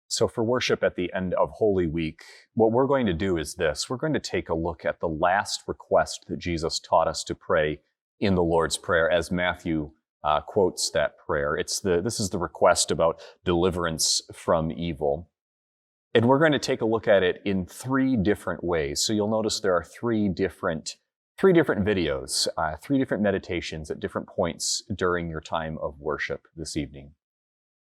So for worship at the end of Holy Week, what we're going to do is this. We're going to take a look at the last request that Jesus taught us to pray in the Lord's Prayer as Matthew quotes that prayer. This is the request about deliverance from evil. And we're going to take a look at it in three different ways. So you'll notice there are three different videos, three different meditations at different points during your time of worship this evening.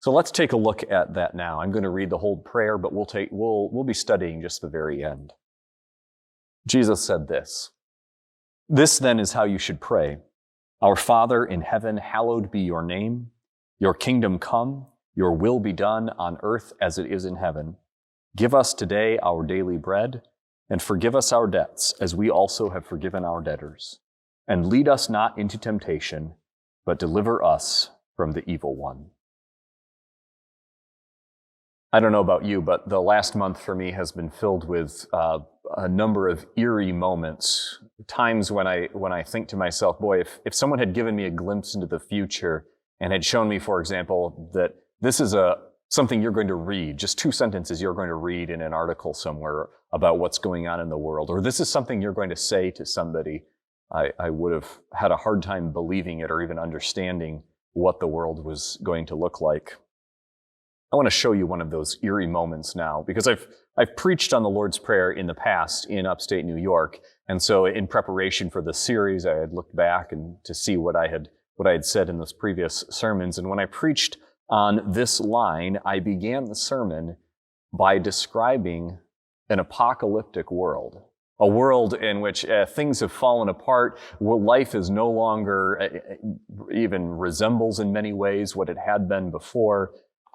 So let's take a look at that now. I'm going to read the whole prayer, but we'll be studying just the very end. Jesus said this. This then is how you should pray. Our Father in heaven, hallowed be your name. Your kingdom come, your will be done on earth as it is in heaven. Give us today our daily bread, and forgive us our debts as we also have forgiven our debtors. And lead us not into temptation, but deliver us from the evil one. I don't know about you, but the last month for me has been filled with a number of eerie moments, times when I think to myself, boy, if someone had given me a glimpse into the future and had shown me, for example, that this is something you're going to read, just 2 sentences you're going to read in an article somewhere about what's going on in the world, or this is something you're going to say to somebody, I would have had a hard time believing it or even understanding what the world was going to look like. I want to show you one of those eerie moments now, because I've preached on the Lord's Prayer in the past in upstate New York, and so in preparation for the series, I had looked back and to see what I had said in those previous sermons. And when I preached on this line, I began the sermon by describing an apocalyptic world, a world in which things have fallen apart, where life is no longer even resembles in many ways what it had been before.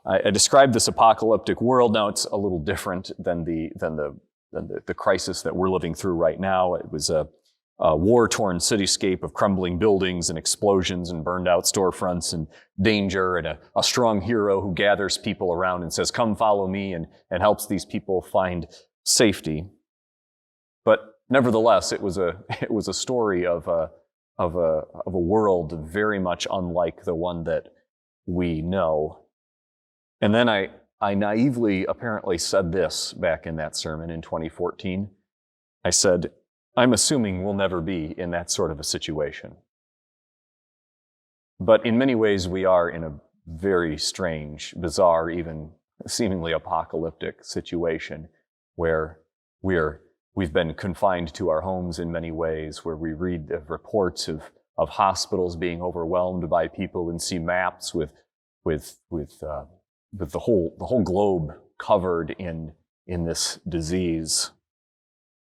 I described this apocalyptic world. Now it's a little different than the crisis that we're living through right now. It was a war-torn cityscape of crumbling buildings and explosions and burned-out storefronts and danger, and a strong hero who gathers people around and says, "Come, follow me," and helps these people find safety. But nevertheless, it was a story of a world very much unlike the one that we know. And then I naively apparently said this back in that sermon in 2014. I said, I'm assuming we'll never be in that sort of a situation. But in many ways, we are in a very strange, bizarre, even seemingly apocalyptic situation where we've been confined to our homes in many ways, where we read the reports of hospitals being overwhelmed by people and see maps with the whole globe covered in this disease.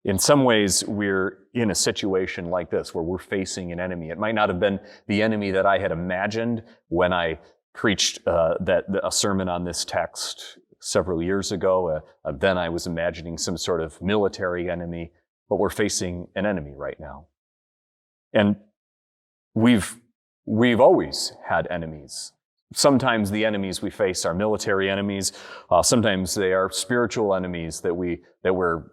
In some ways, we're in a situation like this where we're facing an enemy. It might not have been the enemy that I had imagined when I preached a sermon on this text several years ago. Then I was imagining some sort of military enemy, but we're facing an enemy right now. And we've always had enemies. Sometimes the enemies we face are military enemies. Sometimes they are spiritual enemies that we're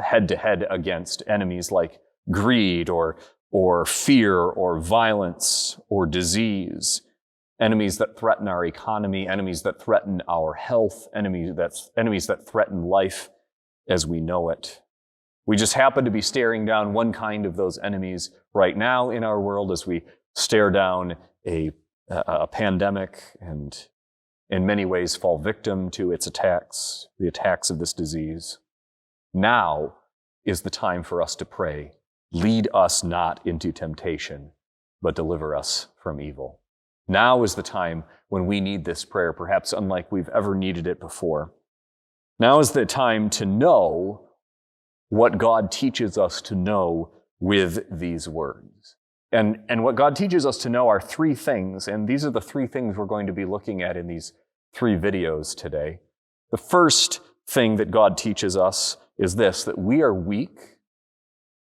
head-to-head against, enemies like greed or fear or violence or disease, enemies that threaten our economy, enemies that threaten our health, enemies that threaten life as we know it. We just happen to be staring down one kind of those enemies right now in our world as we stare down a pandemic and in many ways fall victim to its attacks, the attacks of this disease. Now is the time for us to pray, lead us not into temptation, but deliver us from evil. Now is the time when we need this prayer, perhaps unlike we've ever needed it before. Now is the time to know what God teaches us to know with these words. And what God teaches us to know are 3 things, and these are the 3 things we're going to be looking at in these 3 videos today. The first thing that God teaches us is this, that we are weak.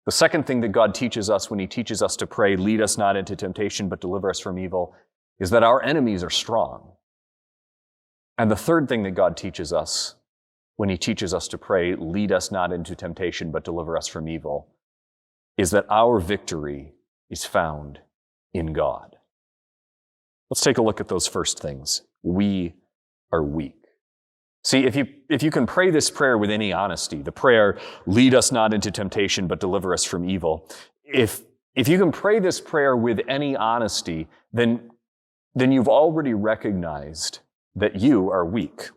The second thing that God teaches us when He teaches us to pray, lead us not into temptation, but deliver us from evil, is that our enemies are strong. And the third thing that God teaches us when He teaches us to pray, lead us not into temptation, but deliver us from evil, is that our victory is found in God. Let's take a look at those first things. We are weak. See, if you can pray this prayer with any honesty, the prayer, lead us not into temptation, but deliver us from evil. If you can pray this prayer with any honesty, then you've already recognized that you are weak.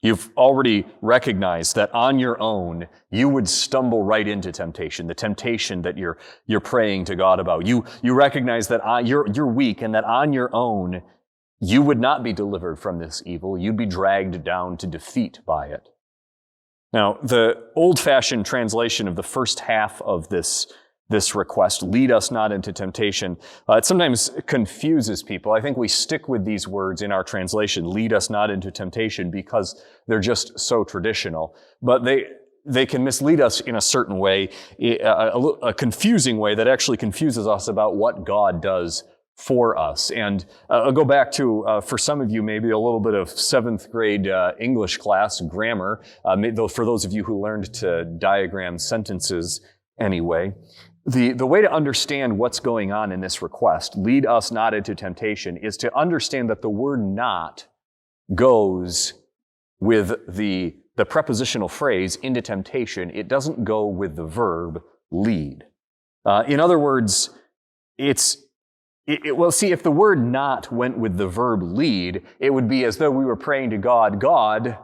You've already recognized that on your own, you would stumble right into temptation, the temptation that you're praying to God about. You recognize that you're weak and that on your own, you would not be delivered from this evil. You'd be dragged down to defeat by it. Now, the old-fashioned translation of the first half of this request, lead us not into temptation, it sometimes confuses people. I think we stick with these words in our translation, lead us not into temptation, because they're just so traditional. But they can mislead us in a certain way, a confusing way that actually confuses us about what God does for us. And I'll go back to, for some of you, maybe a little bit of 7th grade English class, grammar, for those of you who learned to diagram sentences anyway. The way to understand what's going on in this request, lead us not into temptation, is to understand that the word not goes with the prepositional phrase into temptation. It doesn't go with the verb lead. In other words, well, see, if the word not went with the verb lead, it would be as though we were praying to God, God,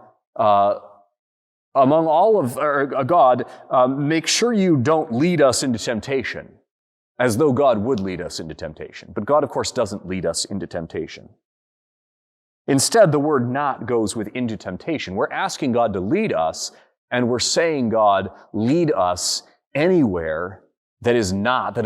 make sure you don't lead us into temptation, as though God would lead us into temptation. But God, of course, doesn't lead us into temptation. Instead, the word not goes with into temptation. We're asking God to lead us, and we're saying, God, lead us anywhere that is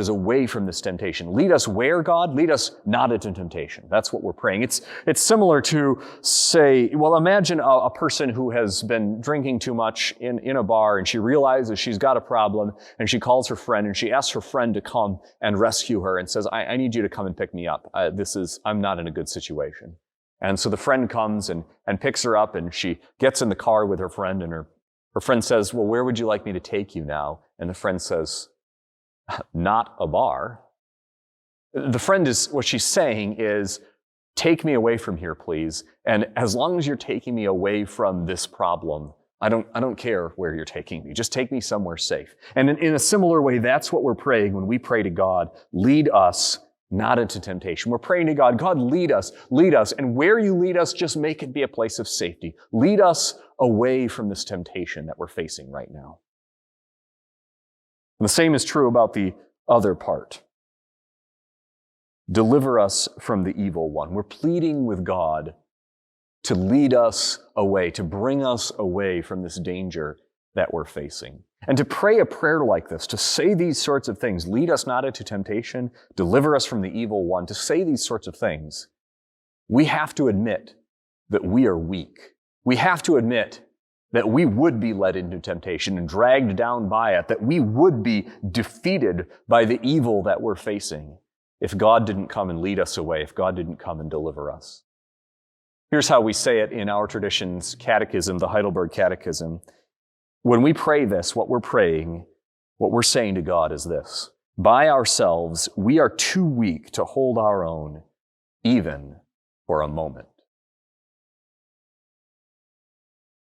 away from this temptation. Lead us where, God? Lead us not into temptation. That's what we're praying. It's similar to, say, well, imagine a person who has been drinking too much in a bar, and she realizes she's got a problem, and she calls her friend, and she asks her friend to come and rescue her, and says, I need you to come and pick me up. I'm not in a good situation. And so the friend comes and picks her up, and she gets in the car with her friend, and her friend says, well, where would you like me to take you now? And the friend says, not a bar. The friend what she's saying is, take me away from here, please. And as long as you're taking me away from this problem, I don't care where you're taking me. Just take me somewhere safe. And in a similar way, that's what we're praying when we pray to God, lead us not into temptation. We're praying to God, God, lead us. And where you lead us, just make it be a place of safety. Lead us away from this temptation that we're facing right now. And the same is true about the other part. Deliver us from the evil one. We're pleading with God to lead us away, to bring us away from this danger that we're facing. And to pray a prayer like this, to say these sorts of things, lead us not into temptation, deliver us from the evil one, to say these sorts of things, we have to admit that we are weak. We have to admit that we would be led into temptation and dragged down by it, that we would be defeated by the evil that we're facing if God didn't come and lead us away, if God didn't come and deliver us. Here's how we say it in our tradition's catechism, the Heidelberg Catechism. When we pray this, what we're saying to God is this: by ourselves, we are too weak to hold our own, even for a moment.